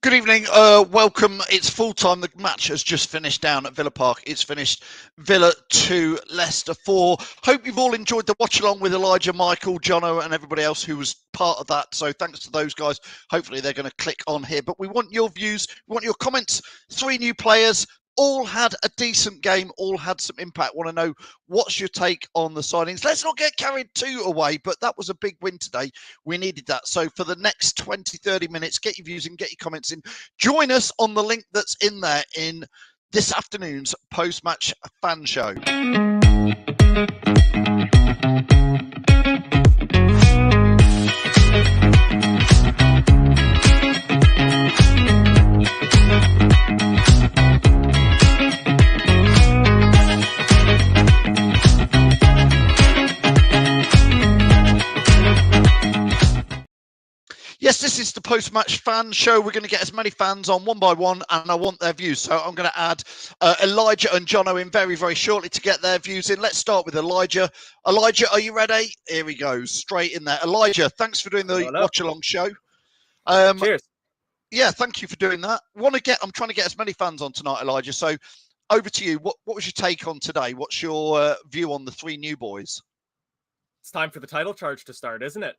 Good evening. Welcome. It's full time. The match has just finished down at Villa Park. It's finished Villa 2, Leicester 4. Hope you've all enjoyed the watch along with Elijah, Michael, Jono, and everybody else who was part of that. So thanks to those guys. Hopefully they're going to click on here. But we want your views. We want your comments. 3 new players. All had a decent game, all had some impact. Want to know what's your take on the signings? Let's not get carried too away, but that was a big win today. We needed that. So for the next 20, 30 minutes, get your views in, get your comments in. Join us on the link that's in there in this afternoon's post-match fan show. Yes, this is the post-match fan show. We're going to get as many fans on one by one, and I want their views. So I'm going to add Elijah and Jono in very, very shortly to get their views in. Let's start with Elijah. Elijah, are you ready? Here he goes, straight in there. Elijah, thanks for doing the watch-along show. Cheers. Yeah, thank you for doing that. I'm trying to get as many fans on tonight, Elijah. So over to you. What was your take on today? What's your view on the 3 new boys? It's time for the title charge to start, isn't it?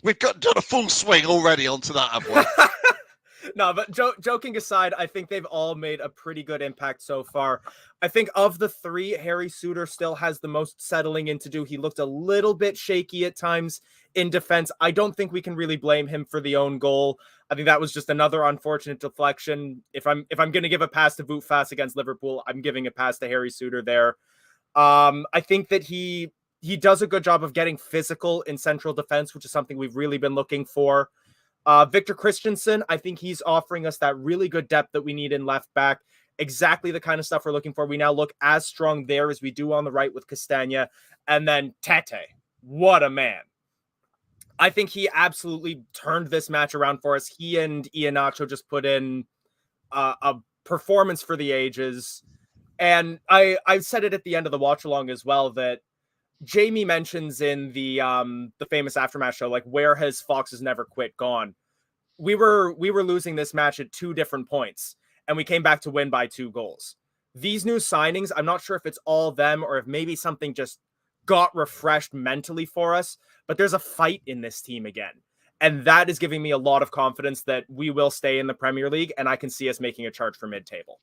We've done a full swing already onto that, have we? No, but joking aside, I think they've all made a pretty good impact so far. I think of the 3, Harry Suter still has the most settling in to do. He looked a little bit shaky at times in defense. I don't think we can really blame him for the own goal. I think that was just another unfortunate deflection. If I'm going to give a pass to Wout Faes against Liverpool, I'm giving a pass to Harry Suter there. I think that he does a good job of getting physical in central defense, which is something we've really been looking for. Victor Christensen, I think he's offering us that really good depth that we need in left back. Exactly the kind of stuff we're looking for. We now look as strong there as we do on the right with Castagna. And then Tete, what a man. I think he absolutely turned this match around for us. He and Iheanacho just put in a performance for the ages. And I said it at the end of the watch along as well, that Jamie mentions in the famous Aftermath show, like, where has Fox's Never Quit gone? We were losing this match at 2 different points, and we came back to win by 2 goals. These new signings, I'm not sure if it's all them or if maybe something just got refreshed mentally for us, but there's a fight in this team again. And that is giving me a lot of confidence that we will stay in the Premier League, and I can see us making a charge for mid-table.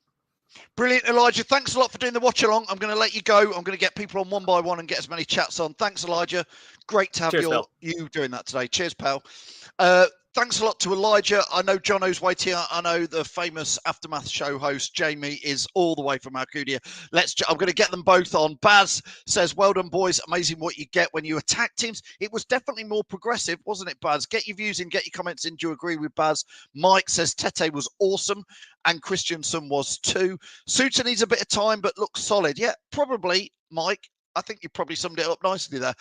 Brilliant, Elijah. Thanks a lot for doing the watch along. I'm going to let you go. I'm going to get people on one by one and get as many chats on. Thanks, Elijah. Great to have you doing that today. Cheers, pal. Thanks a lot to Elijah. I know Jono's waiting. I know the famous Aftermath show host, Jamie, is all the way from Alcudia. I'm going to get them both on. Baz says, well done, boys. Amazing what you get when you attack teams. It was definitely more progressive, wasn't it, Baz? Get your views in, get your comments in. Do you agree with Baz? Mike says, Tete was awesome, and Christensen was too. Suter needs a bit of time, but looks solid. Yeah, probably, Mike. I think you probably summed it up nicely there.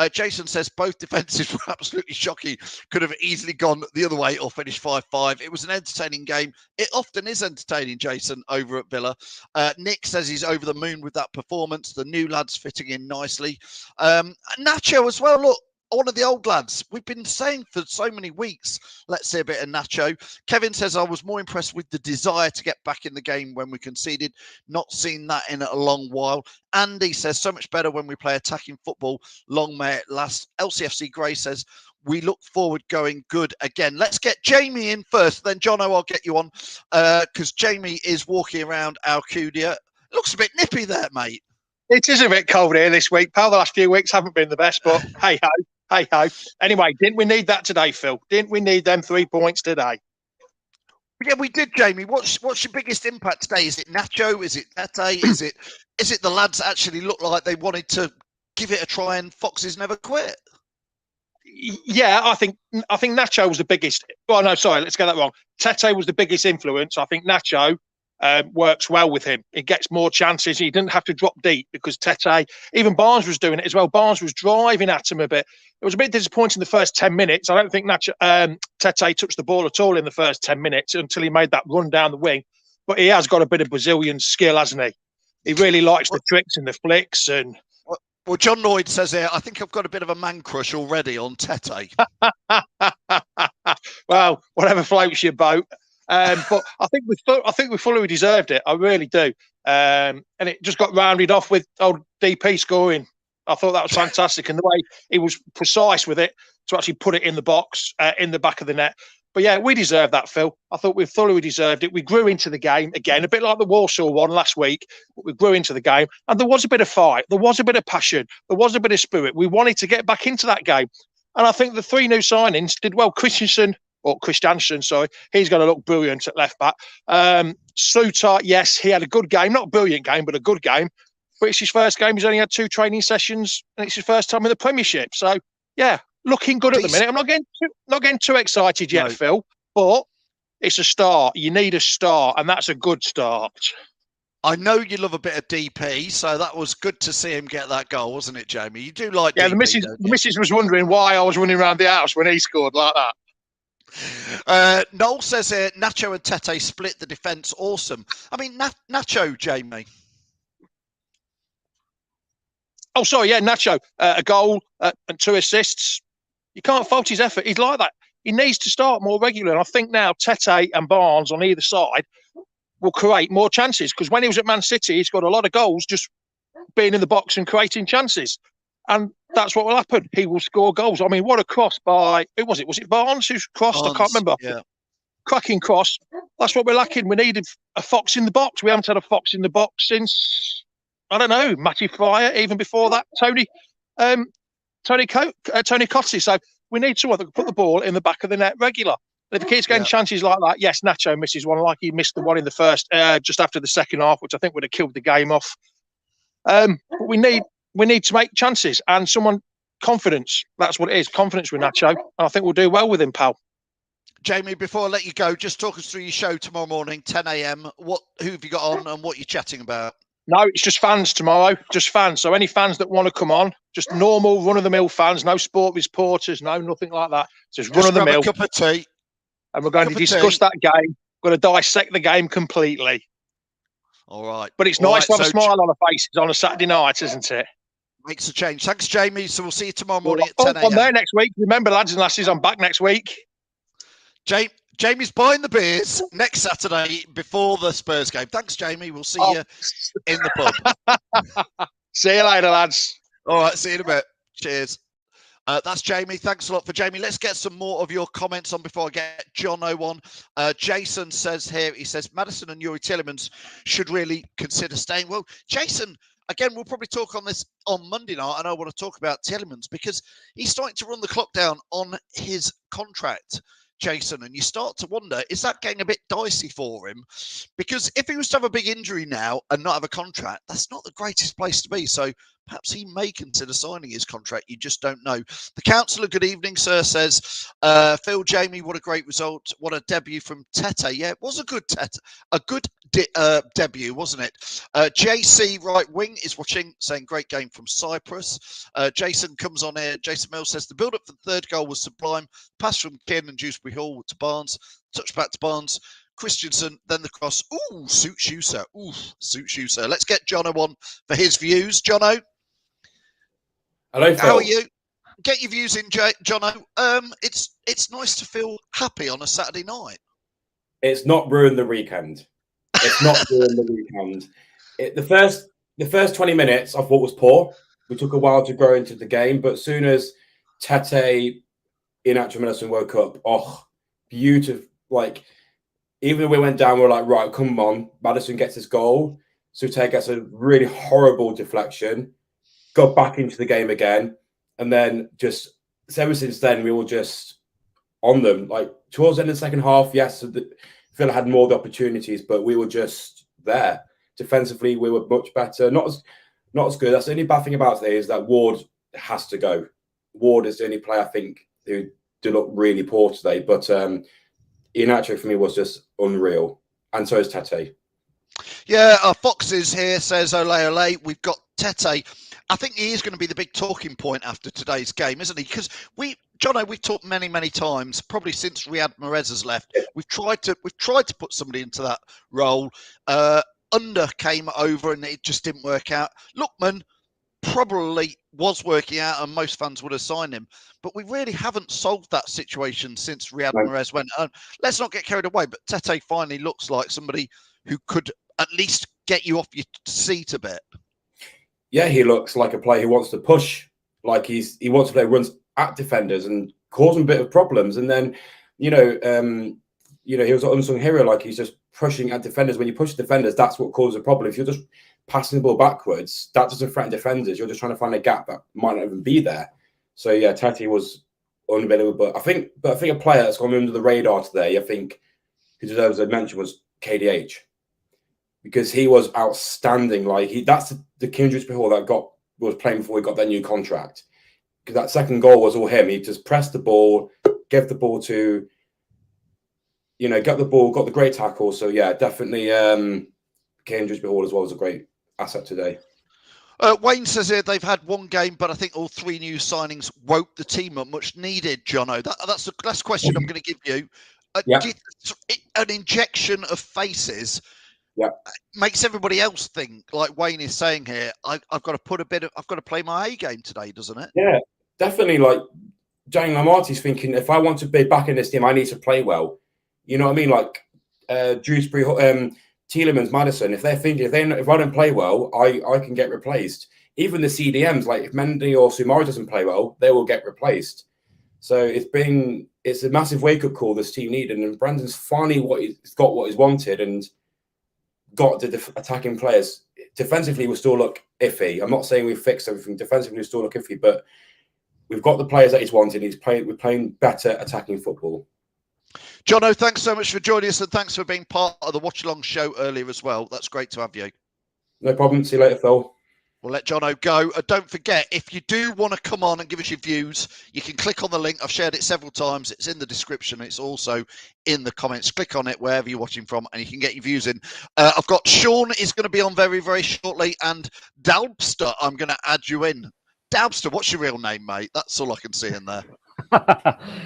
Jason says both defences were absolutely shocking. Could have easily gone the other way or finished 5-5. It was an entertaining game. It often is entertaining, Jason, over at Villa. Nick says he's over the moon with that performance. The new lads fitting in nicely. Nacho as well. Look, one of the old lads. We've been saying for so many weeks, let's see a bit of Nacho. Kevin says, I was more impressed with the desire to get back in the game when we conceded. Not seen that in a long while. Andy says, so much better when we play attacking football. Long may it last. LCFC Gray says, we look forward going good again. Let's get Jamie in first. Then, Jono, I'll get you on because Jamie is walking around Alcudia. Looks a bit nippy there, mate. It is a bit cold here this week, pal. The last few weeks haven't been the best, but hey-ho. Hey-ho. Anyway, didn't we need that today, Phil? Didn't we need them 3 points today? Yeah, we did, Jamie. What's your biggest impact today? Is it Nacho? Is it Tete? Is it the lads actually look like they wanted to give it a try and Foxes never quit? Yeah, I think Nacho was the biggest. Oh, no, sorry, let's get that wrong. Tete was the biggest influence. I think Nacho works well with him. He gets more chances. He didn't have to drop deep because Tete, even Barnes was doing it as well. Barnes was driving at him a bit. It was a bit disappointing the first 10 minutes. I don't think Tete touched the ball at all in the first 10 minutes until he made that run down the wing. But he has got a bit of Brazilian skill, hasn't he? He really likes the tricks and the flicks. And well, John Lloyd says here, I think I've got a bit of a man crush already on Tete. Well, well, whatever floats your boat. But I think we fully deserved it. I really do. And it just got rounded off with old DP scoring. I thought that was fantastic, and the way he was precise with it to actually put it in the box, in the back of the net. But yeah, we deserved that, Phil. I thought we thoroughly deserved it. We grew into the game again, a bit like the Warsaw one last week, but we grew into the game. And there was a bit of fight. There was a bit of passion. There was a bit of spirit. We wanted to get back into that game. And I think the 3 new signings did well. Christensen, sorry, he's going to look brilliant at left back. Suter, yes, he had a good game. Not a brilliant game, but a good game. But it's his first game. He's only had 2 training sessions, and it's his first time in the Premiership. So, yeah, looking good at the minute. I'm not getting too excited yet, Phil, but it's a start. You need a start, and that's a good start. I know you love a bit of DP, so that was good to see him get that goal, wasn't it, Jamie? You do like DP, the missus was wondering why I was running around the house when he scored like that. Noel says here, Nacho and Tete split the defence. Awesome. I mean, Nacho, Jamie. Oh, sorry, yeah, Nacho, a goal and 2 assists. You can't fault his effort. He's like that. He needs to start more regularly. And I think now Tete and Barnes on either side will create more chances, because when he was at Man City, he scored a lot of goals just being in the box and creating chances. And that's what will happen. He will score goals. I mean, what a cross by, who was it? Was it Barnes who's crossed? Barnes, I can't remember. Yeah. Cracking cross. That's what we're lacking. We needed a fox in the box. We haven't had a fox in the box since, I don't know, Matty Fryer, even before that, Tony Cottee. So we need someone that can put the ball in the back of the net regular. And if he keeps getting chances like that, yes, Nacho misses one, like he missed the one in the first, just after the second half, which I think would have killed the game off. But we need to make chances, and confidence. That's what it is, confidence with Nacho. And I think we'll do well with him, pal. Jamie, before I let you go, just talk us through your show tomorrow morning, 10 a.m. Who have you got on and what you're chatting about? No, it's just fans tomorrow, just fans. So any fans that want to come on, just normal run-of-the-mill fans, no sport reporters, nothing like that. Just run-of-the-mill. Grab a cup of tea. And we're going to discuss that game. We're going to dissect the game completely. All right. But it's nice to have a smile on our faces on a Saturday night, isn't it? Makes a change. Thanks, Jamie. So we'll see you tomorrow morning at 10 a.m. I'm there next week. Remember, lads and lasses, I'm back next week. Jamie's buying the beers next Saturday before the Spurs game. Thanks, Jamie. We'll see you in the pub. See you later, lads. All right. See you in a bit. Cheers. That's Jamie. Thanks a lot for Jamie. Let's get some more of your comments on before I get Jono on. Jason says here, he says, Maddison and Yuri Tielemans should really consider staying. Well, Jason, again, we'll probably talk on this on Monday night, and I want to talk about Tielemans because he's starting to run the clock down on his contract, Jason, and you start to wonder, is that getting a bit dicey for him? Because if he was to have a big injury now and not have a contract, that's not the greatest place to be. So perhaps he may consider signing his contract. You just don't know. The councillor, good evening, sir, says, Phil, Jamie, what a great result. What a debut from Tete. Yeah, it was a good debut, wasn't it? JC right wing is watching, saying great game from Cyprus. Jason comes on here. Jason Mills says the build-up for the third goal was sublime. Pass from Ken and Dewsbury Hall to Barnes. Touch back to Barnes. Christensen, then the cross. Ooh, suits you, sir. Ooh, suits you, sir. Let's get Jono on for his views. Jono? Hello, Phil. How are you? Get your views in, Jono. It's nice to feel happy on a Saturday night. It's not ruined the weekend. It's not ruined the weekend. The first 20 minutes I thought was poor. We took a while to grow into the game, but as soon as Tete, Iheanacho, Maddison woke up, beautiful. Like, even when we went down, we were like, right, come on. Maddison gets his goal. Sute gets a really horrible deflection. Got back into the game again. And then just ever since then, we were just on them. Like, towards the end of the second half, yes, Villa had more of the opportunities, but we were just there. Defensively, we were much better. Not as good. That's the only bad thing about today is that Ward has to go. Ward is the only player, I think, who did look really poor today. But Iheanacho for me was just unreal. And so is Tete. Yeah, Fox is here, says ole ole. We've got Tete. I think he is going to be the big talking point after today's game, isn't he? Because Jono, we've talked many times, probably since Riyad Mahrez has left. We've tried to put somebody into that role. Under came over and it just didn't work out. Lookman probably was working out and most fans would have signed him. But we really haven't solved that situation since Riyad Mahrez went. Let's not get carried away, but Tete finally looks like somebody who could at least get you off your seat a bit. Yeah, he looks like a player who wants to push, like he wants to play runs at defenders and cause them a bit of problems. And then, he was an unsung hero, like he's just pushing at defenders. When you push defenders, that's what causes a problem. If you're just passing the ball backwards, that doesn't threaten defenders. You're just trying to find a gap that might not even be there. So yeah, Tete was unbelievable. But I think a player that's gone under the radar today, I think, who deserves a mention was KDH. Because he was outstanding. Like that's the Kindred before that was playing before he got that new contract. Because that second goal was all him. He just pressed the ball, gave the ball to, got the ball, got the great tackle. So yeah, definitely Kindred before as well was a great asset today. Wayne says here they've had one game, but I think all three new signings woke the team up. Much needed, Jono. That's the last question I'm going to give you. An injection of faces. Yeah, makes everybody else think, like Wayne is saying here, I've got to play my A game today, doesn't it? Yeah, definitely. Like Jane Lamarty's thinking, if I want to be back in this team, I need to play well. You know what I mean? Like Dewsbury, Tielemans, Maddison. If I don't play well, I can get replaced. Even the CDMs, like if Mendy or Soumare doesn't play well, they will get replaced. So it's a massive wake up call this team needed, and Brandon's finally got what he's wanted and got the attacking players. Defensively, we still look iffy. I'm not saying we've fixed everything. Defensively, we still look iffy, but we've got the players that he's wanted. We're playing better attacking football. Jono, thanks so much for joining us, and thanks for being part of the Watch Along show earlier as well. That's great to have you. No problem. See you later, Phil. We'll let Jono go. Don't forget, if you do want to come on and give us your views, you can click on the link. I've shared it several times. It's in the description. It's also in the comments. Click on it wherever you're watching from, and you can get your views in. I've got Sean is going to be on very, very shortly, and Dalbster, I'm going to add you in. Dalbster, what's your real name, mate? That's all I can see in there.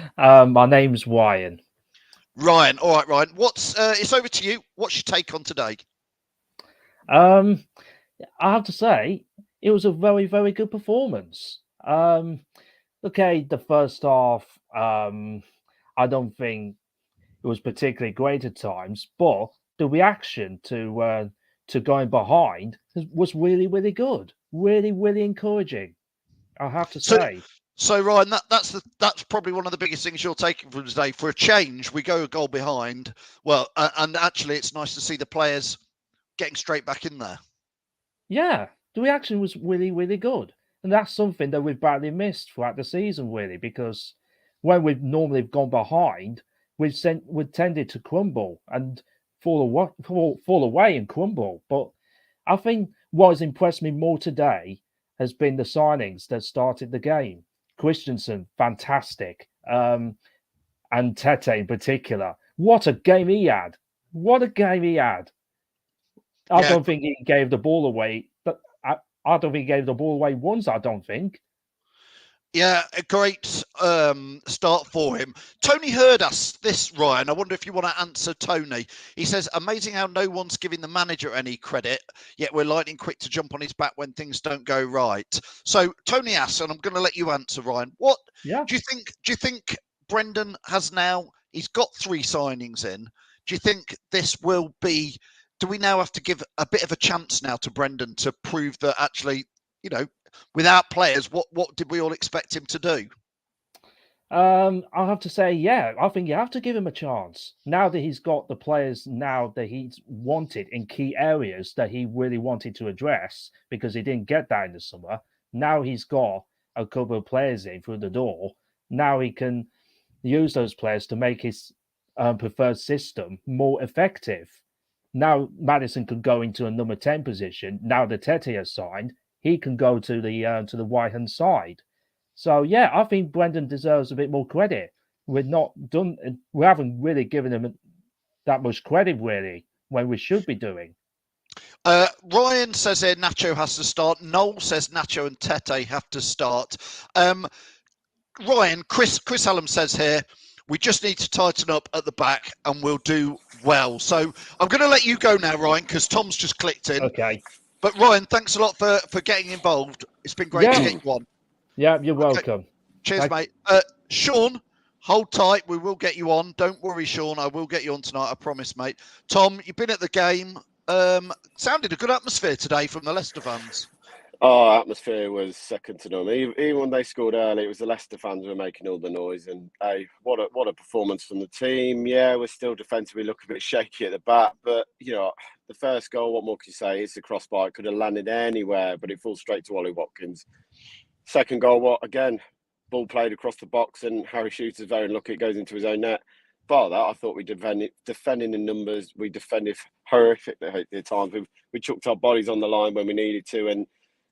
My name's Ryan. Ryan. All right, Ryan. It's over to you. What's your take on today? I have to say, it was a very, very good performance. Okay, the first half, I don't think it was particularly great at times, but the reaction to going behind was really, really good. Really, really encouraging, I have to say. So Ryan, that's probably one of the biggest things you're taking from today. For a change, we go a goal behind. Well, and actually, it's nice to see the players getting straight back in there. Yeah, the reaction was really, really good. And that's something that we've badly missed throughout the season, really, because when we've normally gone behind, we've tended to crumble and fall away and crumble. But I think what has impressed me more today has been the signings that started the game. Christensen, fantastic. And Tete in particular. What a game he had. What a game he had. I don't think he gave the ball away. But I don't think he gave the ball away once, I don't think. Yeah, a great start for him. Tony heard us this, Ryan. I wonder if you want to answer Tony. He says, amazing how no one's giving the manager any credit, yet we're lightning quick to jump on his back when things don't go right. So Tony asks, and I'm going to let you answer, Ryan. What do you think Brendan has now? He's got 3 signings in. Do you think this will be? Do we now have to give a bit of a chance now to Brendan to prove that actually, without players, what did we all expect him to do? I'll have to say, yeah, I think you have to give him a chance. Now that he's got the players now that he's wanted in key areas that he really wanted to address, because he didn't get that in the summer. Now he's got a couple of players in through the door. Now he can use those players to make his preferred system more effective. Now Maddison could go into a number 10 position. Now that Tete has signed, he can go to the right hand side. So yeah, I think Brendan deserves a bit more credit. We haven't really given him that much credit really when we should be doing. Ryan says here Nacho has to start. Noel says Nacho and Tete have to start. Ryan, Chris Hallam says here, we just need to tighten up at the back and we'll do well. So I'm going to let you go now, Ryan, because Tom's just clicked in. Okay. But Ryan, thanks a lot for getting involved. It's been great to get you on. Yeah, you're welcome. Cheers, mate. Sean, hold tight. We will get you on. Don't worry, Sean. I will get you on tonight. I promise, mate. Tom, you've been at the game. Sounded a good atmosphere today from the Leicester fans. Oh, atmosphere was second to none. Even when they scored early, it was the Leicester fans who were making all the noise. And hey, what a performance from the team. Yeah, we're still defensively looking a bit shaky at the back, but you know, the first goal, what more can you say? It's a crossbar. It could have landed anywhere, but it falls straight to Ollie Watkins. Second goal, what again? Ball played across the box, and Harry Shooter's very unlucky. It goes into his own net. Bar that, I thought we defending in numbers. We defended horrifically at times. We chucked our bodies on the line when we needed to, and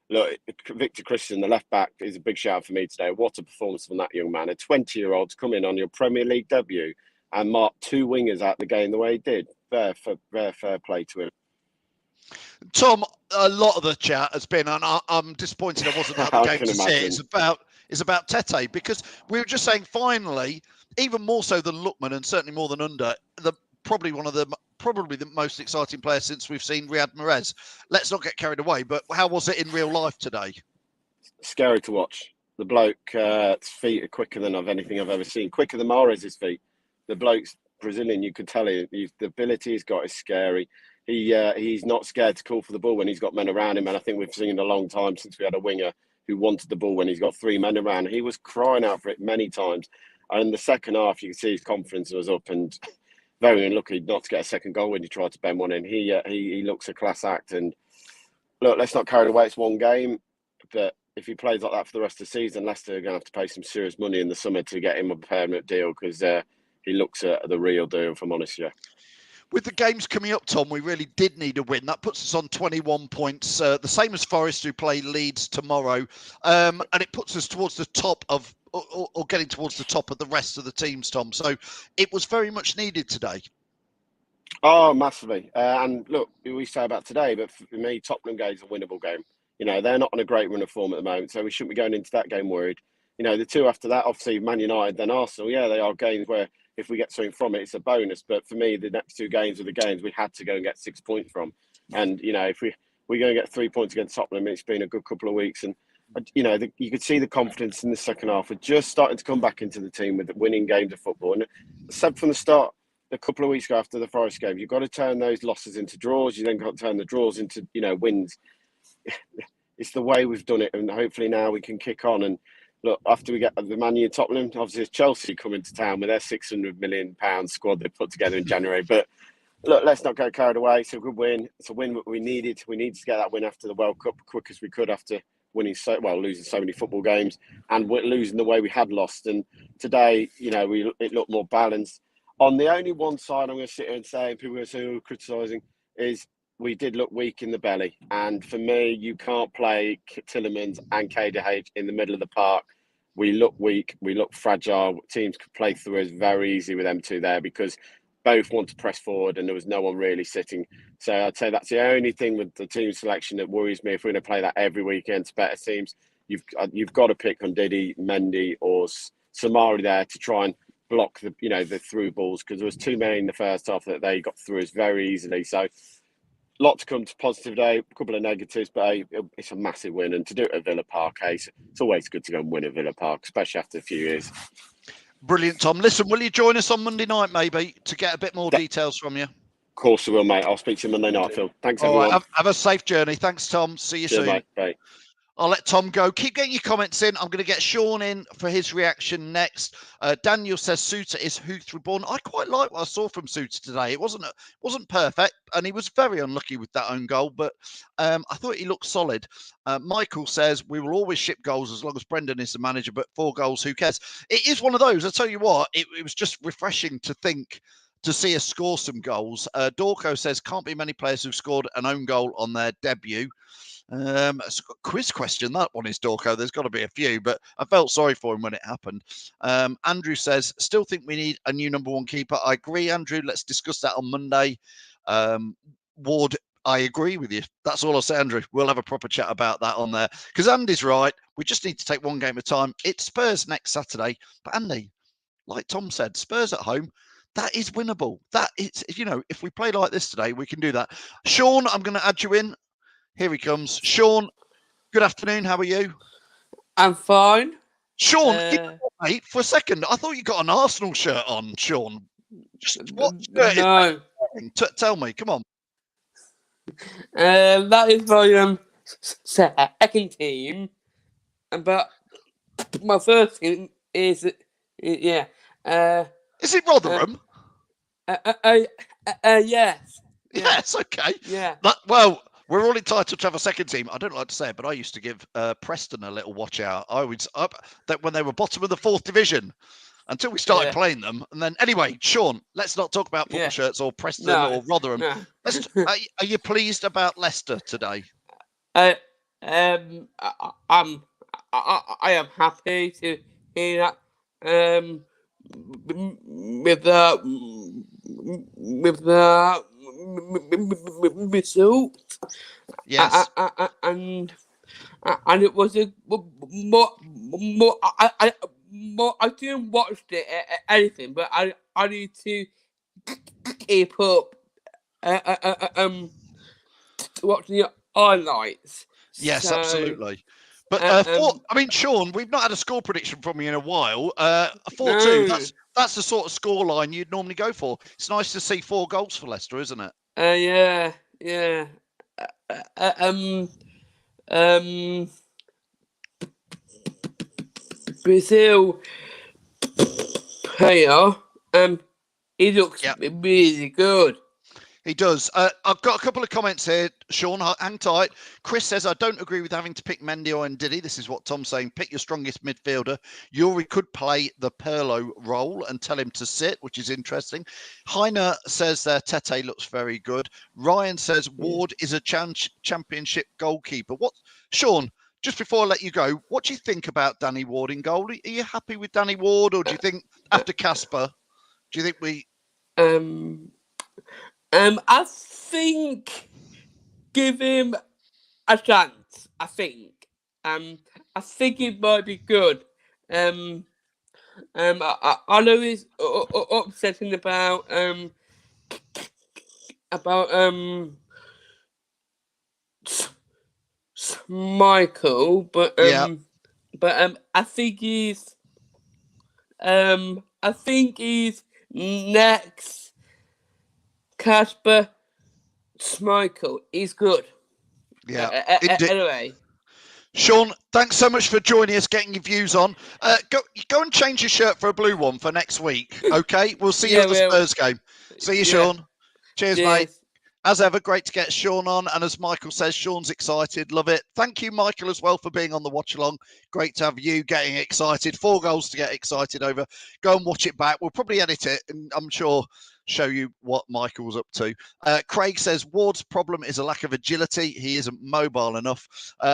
look, Victor Christian, the left back, is a big shout for me today. What a performance from that young man. A 20-year-old to come in on your Premier League debut and mark two wingers out the game the way he did. Very fair play to him. Tom, a lot of the chat has been, and I'm disappointed I wasn't at the game to see it. It's about Tete, because we were just saying finally, even more so than Lookman and certainly more than Under, probably the most exciting player since we've seen Riyad Mahrez. Let's not get carried away, but how was it in real life today? Scary to watch. The bloke's feet are quicker than anything I've ever seen. Quicker than Mahrez's feet. The bloke's Brazilian, you could tell the ability he's got is scary. He's not scared to call for the ball when he's got men around him, and I think we've seen in a long time since we had a winger who wanted the ball when he's got three men around. He was crying out for it many times. And in the second half, you could see his confidence was up, and very unlucky not to get a second goal when he tried to bend one in. He looks a class act. And look, let's not carry away. It's one game, but if he plays like that for the rest of the season, Leicester are going to have to pay some serious money in the summer to get him a permanent deal, because he looks at the real deal, if I'm honest. Yeah. With the games coming up, Tom, we really did need a win. That puts us on 21 points, the same as Forest, who play Leeds tomorrow, and it puts us towards the top of, or getting towards the top of the rest of the teams, Tom. So it was very much needed today. Oh, massively. And look, we say about today, but for me, Tottenham game is a winnable game. You know, they're not on a great run of form at the moment, so we shouldn't be going into that game worried. You know, the two after that, obviously Man United, then Arsenal. Yeah, they are games where if we get something from it, it's a bonus. But for me, the next two games are the games we had to go and get 6 points from. And, you know, if we go and get 3 points against Tottenham, it's been a good couple of weeks. And, you know, you could see the confidence in the second half. We're just starting to come back into the team with the winning games of football. And said from the start, a couple of weeks ago after the Forest game, you've got to turn those losses into draws. You then got to turn the draws into, you know, wins. It's the way we've done it. And hopefully now we can kick on. And look, after we get the Man U Tottenham, obviously it's Chelsea coming to town with their £600 million squad they put together in January. But look, let's not get carried away. It's a good win. It's a win that we needed. We needed to get that win after the World Cup quick as we could after losing so many football games and losing the way we had lost. And today, you know, it looked more balanced. On the only one side I'm going to sit here and say, and people are going to say, criticising, is we did look weak in the belly. And for me, you can't play Tillemans and KDH in the middle of the park. We look weak. We look fragile. Teams could play through us very easily with them two there because both want to press forward and there was no one really sitting. So I'd say that's the only thing with the team selection that worries me. If we're going to play that every weekend to better teams, you've got to pick on Didi, Mendy or Samari there to try and block the through balls, because there was too many in the first half that they got through us very easily. So a lot to come to positive day, a couple of negatives, but it's a massive win. And to do it at Villa Park, it's always good to go and win at Villa Park, especially after a few years. Brilliant, Tom. Listen, will you join us on Monday night maybe to get a bit more details from you? Of course I will, mate. I'll speak to you Monday night, Phil. Thanks, everyone. Right, have a safe journey. Thanks, Tom. See you soon. Mate. Bye. I'll let Tom go. Keep getting your comments in. I'm going to get Sean in for his reaction next. Daniel says Suter is Hooth reborn. I quite like what I saw from Suter today. It wasn't perfect, and he was very unlucky with that own goal, but I thought he looked solid. Michael says we will always ship goals as long as Brendan is the manager, but 4 goals, who cares? It is one of those. I tell you what, it was just refreshing to see us score some goals. Dorco says can't be many players who've scored an own goal on their debut. It's a quiz question, that one is, Dorco. There's got to be a few, but I felt sorry for him when it happened. Andrew says, still think we need a new number 1 keeper. I agree, Andrew. Let's discuss that on Monday. Ward, I agree with you. That's all I'll say, Andrew. We'll have a proper chat about that on there, because Andy's right. We just need to take one game at a time. It's Spurs next Saturday, but Andy, like Tom said, Spurs at home, that is winnable. That is, if we play like this today, we can do that. Sean, I'm going to add you in. Here he comes. Sean, good afternoon. How are you? I'm fine. Sean, mate, for a second, I thought you got an Arsenal shirt on, Sean. Just what shirt no. Tell me, come on. That is my second team, but my first team is yeah. Is it Rotherham? Yes. Yes, okay. Yeah. Well, we're all entitled to have a second team. I don't like to say it, but I used to give Preston a little watch out. I was up that when they were bottom of the 4th division until we started playing them. And then anyway, Sean, let's not talk about football shirts or Preston or Rotherham. No. Are you pleased about Leicester today? I am happy to hear that. With the result. Yes. And it was a more I didn't watch anything, but I need to keep up watching the highlights. Yes, So, absolutely. But Sean, we've not had a score prediction from you in a while. 4-2. No. That's the sort of score line you'd normally go for. It's nice to see 4 goals for Leicester, isn't it? Yeah. Brazil player, he looks really good. He does. I've got a couple of comments here, Sean. Hang tight. Chris says, I don't agree with having to pick Mendy or Ndidi. This is what Tom's saying. Pick your strongest midfielder. Yuri could play the Pirlo role and tell him to sit, which is interesting. Heiner says Tete looks very good. Ryan says Ward is a championship goalkeeper. Sean, just before I let you go, what do you think about Danny Ward in goal? Are you happy with Danny Ward, or do you think after Casper, do you think we... I think give him a chance. I think it might be good. I know he's upsetting about Michael, but I think he's next. Casper Schmeichel, he's good. Yeah. Anyway. Sean, thanks so much for joining us, getting your views on. Go and change your shirt for a blue one for next week, okay? We'll see you at the Spurs game. See you, Sean. Cheers, mate. As ever, great to get Sean on. And as Michael says, Sean's excited. Love it. Thank you, Michael, as well, for being on the watch-along. Great to have you getting excited. 4 goals to get excited over. Go and watch it back. We'll probably edit it, and I'm sure show you what Michael's up to. Craig says Ward's problem is a lack of agility. He isn't mobile enough.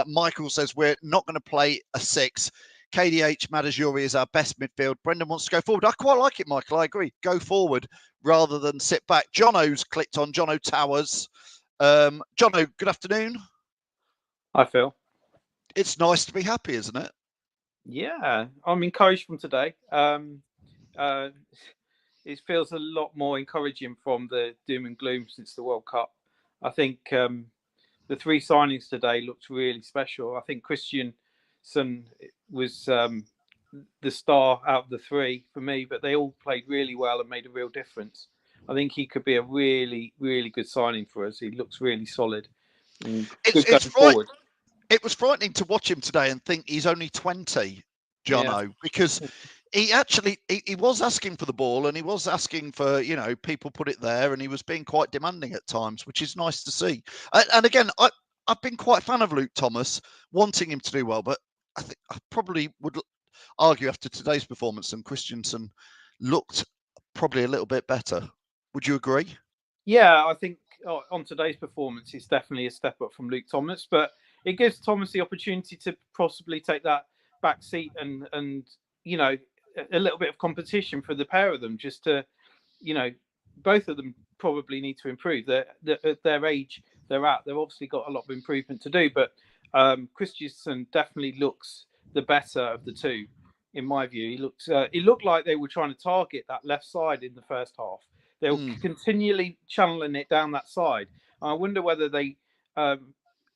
Michael says we're not going to play a 6. KDH Madajuri is our best midfield. Brendan wants to go forward. I quite like it, Michael. I agree. Go forward rather than sit back. Jono's clicked on. Jono Towers. Jono, good afternoon. Hi, Phil. It's nice to be happy, isn't it? Yeah, I'm encouraged from today. It feels a lot more encouraging from the doom and gloom since the World Cup. I think the 3 signings today looked really special. I think Christensen was the star out of the 3 for me, but they all played really well and made a real difference. I think he could be a really, really good signing for us. He looks really solid. It's forward. It was frightening to watch him today and think he's only 20, Jono, because he actually he was asking for the ball and he was asking for, people put it there, and he was being quite demanding at times, which is nice to see. And again, I've been quite a fan of Luke Thomas, wanting him to do well, but I think I probably would argue after today's performance and Christensen looked probably a little bit better. Would you agree? Yeah, I think on today's performance, it's definitely a step up from Luke Thomas, but it gives Thomas the opportunity to possibly take that back seat and a little bit of competition for the pair of them, just to, both of them probably need to improve. At their age they've obviously got a lot of improvement to do, but Christensen definitely looks the better of the 2, in my view. He looked like they were trying to target that left side in the first half. They were continually channeling it down that side. I wonder whether they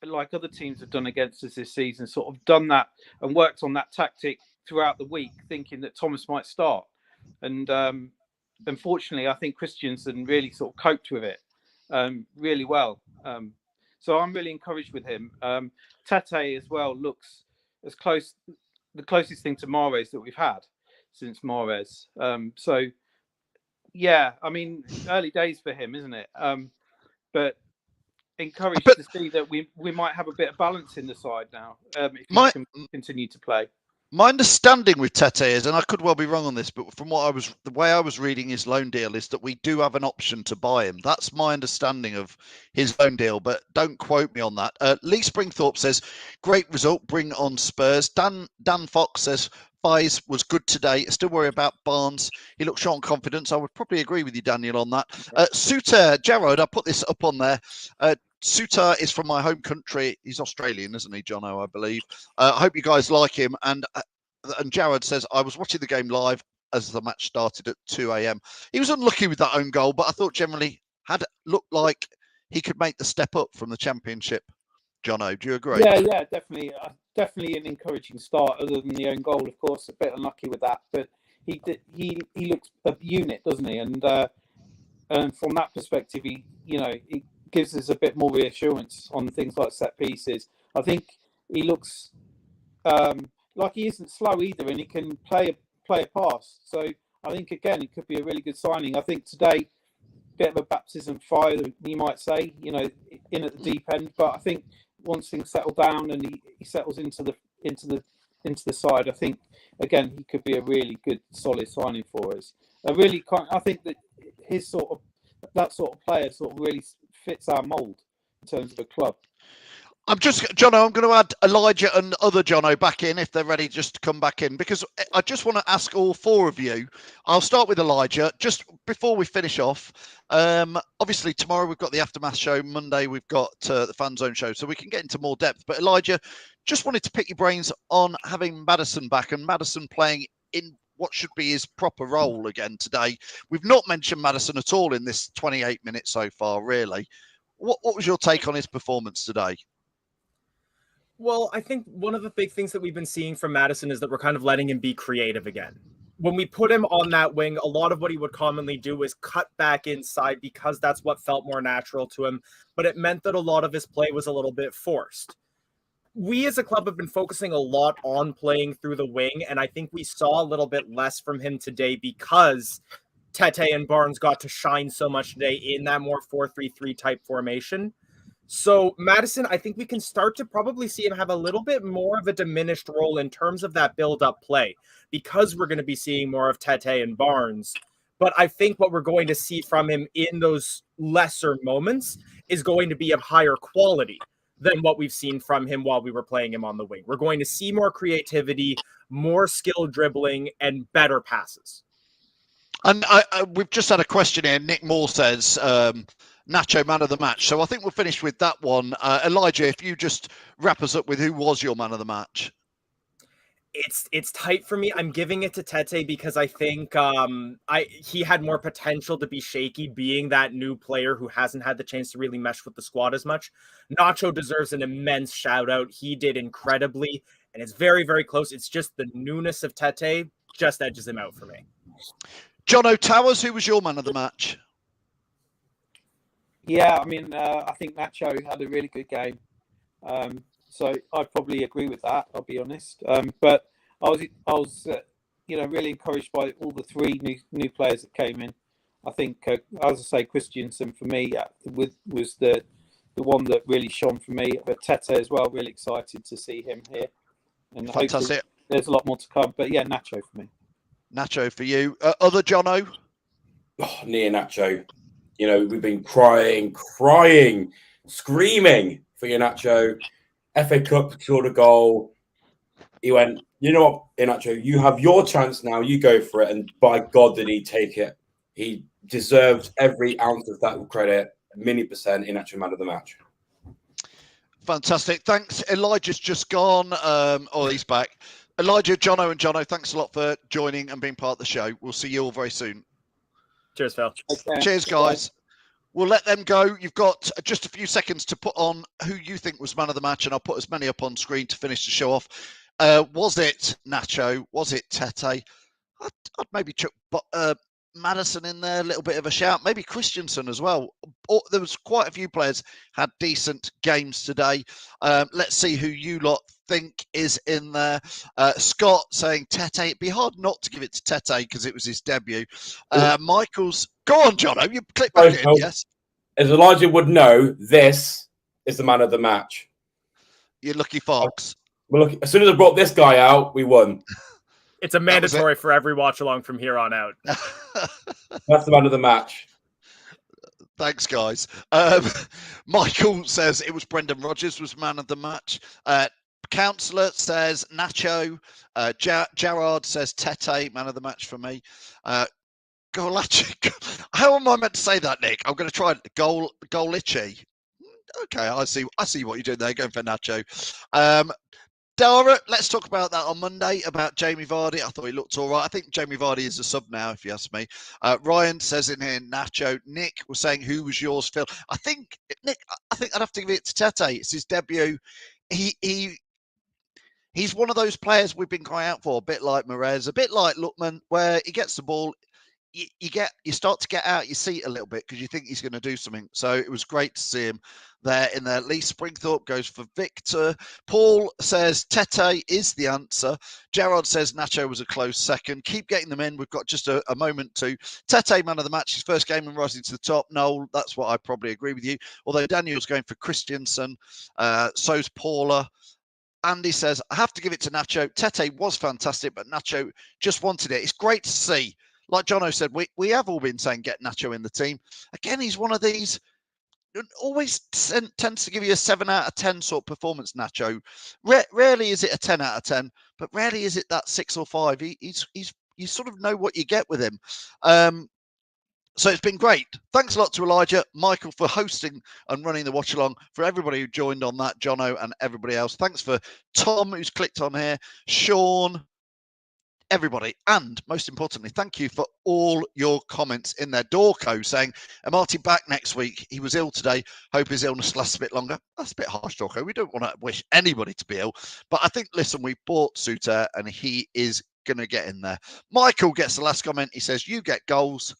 like other teams have done against us this season, sort of done that and worked on that tactic throughout the week, thinking that Thomas might start. And unfortunately, I think Christensen really sort of coped with it really well. So I'm really encouraged with him. Tete as well looks as close, the closest thing to Mahrez that we've had since Mahrez. So yeah, I mean, early days for him, isn't it? But encouraged to see that we might have a bit of balance in the side now if he can continue to play. My understanding with Tete is, and I could well be wrong on this, but from the way I was reading his loan deal is that we do have an option to buy him. That's my understanding of his loan deal, but don't quote me on that. Lee Springthorpe says, great result, bring on Spurs. Dan Fox says, Fies was good today. Still worry about Barnes. He looks short on confidence. I would probably agree with you, Daniel, on that. Suter, Gerard, I put this up on there. Suter is from my home country. He's Australian, isn't he, Jono, I believe. I hope you guys like him. And Jared says, I was watching the game live as the match started at 2 a.m. He was unlucky with that own goal, but I thought generally had looked like he could make the step up from the Championship. Jono, do you agree? Yeah, definitely. Definitely an encouraging start, other than the own goal, of course. A bit unlucky with that, but he looks a unit, doesn't he? And from that perspective, he gives us a bit more reassurance on things like set pieces. I think he looks like he isn't slow either, and he can play a pass. So I think again, it could be a really good signing. I think today, bit of a baptism of fire, you might say, in at the deep end. But I think once things settle down and he settles into the side, I think again he could be a really good, solid signing for us. I think that that sort of player sort of really fits our mould in terms of a club. Jono, I'm going to add Elijah and other Jono back in if they're ready just to come back in, because I just want to ask all four of you. I'll start with Elijah just before we finish off. Obviously, tomorrow we've got the Aftermath show. Monday we've got the Fan Zone show, so we can get into more depth. But Elijah, just wanted to pick your brains on having Maddison back and Maddison playing in what should be his proper role again today. We've not mentioned Maddison at all in this 28 minutes so far, really. What was your take on his performance today? Well, I think one of the big things that we've been seeing from Maddison is that we're kind of letting him be creative again. When we put him on that wing, a lot of what he would commonly do is cut back inside because that's what felt more natural to him. But it meant that a lot of his play was a little bit forced. We as a club have been focusing a lot on playing through the wing, and I think we saw a little bit less from him today because Tete and Barnes got to shine so much today in that more 4-3-3 type formation. So Maddison, I think we can start to probably see him have a little bit more of a diminished role in terms of that build-up play because we're going to be seeing more of Tete and Barnes. But I think what we're going to see from him in those lesser moments is going to be of higher quality than what we've seen from him while we were playing him on the wing. We're going to see more creativity, more skill dribbling, and better passes. And we've just had a question here. Nick Moore says, Nacho, man of the match. So I think we'll finish with that one. Elijah, if you just wrap us up with who was your man of the match. It's tight for me. I'm giving it to Tete because I think he had more potential to be shaky, being that new player who hasn't had the chance to really mesh with the squad as much. Nacho deserves an immense shout out. He did incredibly, and it's very, very close. It's just the newness of Tete just edges him out for me. Jono Towers, who was your man of the match? Yeah, I mean, I think Nacho had a really good game. So I'd probably agree with that, I'll be honest. But I was really encouraged by all the three new players that came in. I think, as I say, Christensen for me was the one that really shone for me. But Tete as well, really excited to see him here. And fantastic. There's a lot more to come. But yeah, Nacho for me. Nacho for you. Other Jono? Oh, near Nacho. We've been crying, screaming for Iheanacho. FA Cup scored a goal. He went, you know what, Iheanacho, you have your chance now. You go for it. And by God, did he take it. He deserves every ounce of that credit. Mini percent Iheanacho man of the match. Fantastic. Thanks. Elijah's just gone. He's back. Elijah, Jono and Jono, thanks a lot for joining and being part of the show. We'll see you all very soon. Cheers, Phil. Cheers, guys. we'll let them go. You've got just a few seconds to put on who you think was man of the match, and I'll put as many up on screen to finish the show off. Was it Nacho? Was it Tete? I'd maybe chuck Maddison in there, a little bit of a shout. Maybe Christensen as well. There was quite a few players had decent games today. Let's see who you lot think is in there. Scott saying Tete. It'd be hard not to give it to Tete because it was his debut. Michael's... Go on, Jono. You click back in, yes? As Elijah would know, this is the man of the match. You lucky fox. Well, look, as soon as I brought this guy out, we won. It's a mandatory for every watch along from here on out. That's the man of the match. Thanks, guys. Michael says it was Brendan Rodgers was man of the match. Councillor says Nacho. Gerard says Tete, man of the match for me. Golachi. How am I meant to say that, Nick? I'm going to try Golichi. Okay, I see what you're doing there. Going for Nacho. Dara, let's talk about that on Monday, about Jamie Vardy. I thought he looked all right. I think Jamie Vardy is a sub now, if you ask me. Ryan says in here, Nacho. Nick was saying, who was yours, Phil? Nick, I think I'd have to give it to Tete. It's his debut. He's one of those players we've been crying out for, a bit like Morez, a bit like Lookman, where he gets the ball, you start to get out your seat a little bit because you think he's going to do something. So it was great to see him there in there. Lee Springthorpe goes for Victor. Paul says Tete is the answer. Gerard says Nacho was a close second. Keep getting them in. We've got just a moment to. Tete, man of the match, his first game and rising to the top. Noel, that's what I probably agree with you. Although Daniel's going for Christensen. So's Paula. Andy says, I have to give it to Nacho. Tete was fantastic, but Nacho just wanted it. It's great to see. Like Jono said, we have all been saying get Nacho in the team. Again, he's one of these, always tends to give you a 7 out of 10 sort of performance, Nacho. Rarely is it a 10 out of 10, but rarely is it that 6 or 5. You sort of know what you get with him. So it's been great. Thanks a lot to Elijah, Michael for hosting and running the watch along, for everybody who joined on that, Jono and everybody else. Thanks for Tom who's clicked on here, Sean, everybody, and most importantly, thank you for all your comments in there. Dorco saying, Martin back next week. He was ill today. Hope his illness lasts a bit longer. That's a bit harsh, Dorco. We don't want to wish anybody to be ill. But I think, listen, we bought Suter and he is going to get in there. Michael gets the last comment. He says, you get goals.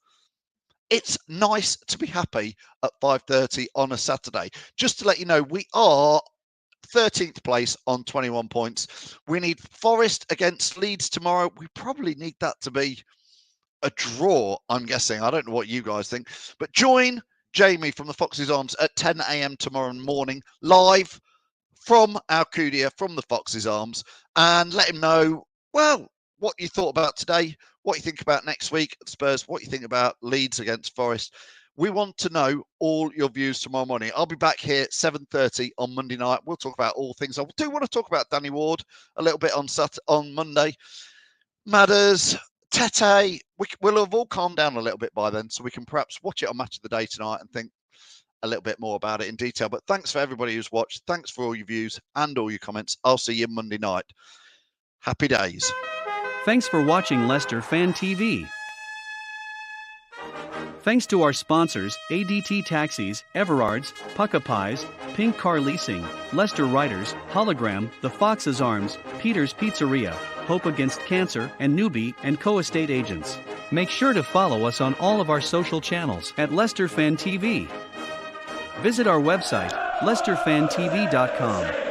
It's nice to be happy at 5:30 on a Saturday. Just to let you know, we are 13th place on 21 points. We need Forest against Leeds tomorrow. We probably need that to be a draw, I'm guessing. I don't know what you guys think. But join Jamie from the Foxes Arms at 10 a.m. tomorrow morning, live from Alcudia, from the Foxes Arms, and let him know, well, what you thought about today, what you think about next week at Spurs, what you think about Leeds against Forest. We want to know all your views tomorrow morning. I'll be back here at 7:30 on Monday night. We'll talk about all things. I do want to talk about Danny Ward a little bit on Monday. Matters, Tete, we'll have all calmed down a little bit by then, so we can perhaps watch it on Match of the Day tonight and think a little bit more about it in detail. But thanks for everybody who's watched. Thanks for all your views and all your comments. I'll see you Monday night. Happy days. Thanks for watching Leicester Fan TV. Thanks to our sponsors, ADT Taxis, Everards, Pucka Pies, Pink Car Leasing, Leicester Writers, Hologram, The Fox's Arms, Peter's Pizzeria, Hope Against Cancer, and Newbie & Co. Estate Agents. Make sure to follow us on all of our social channels at Leicester Fan TV. Visit our website, leicesterfantv.com.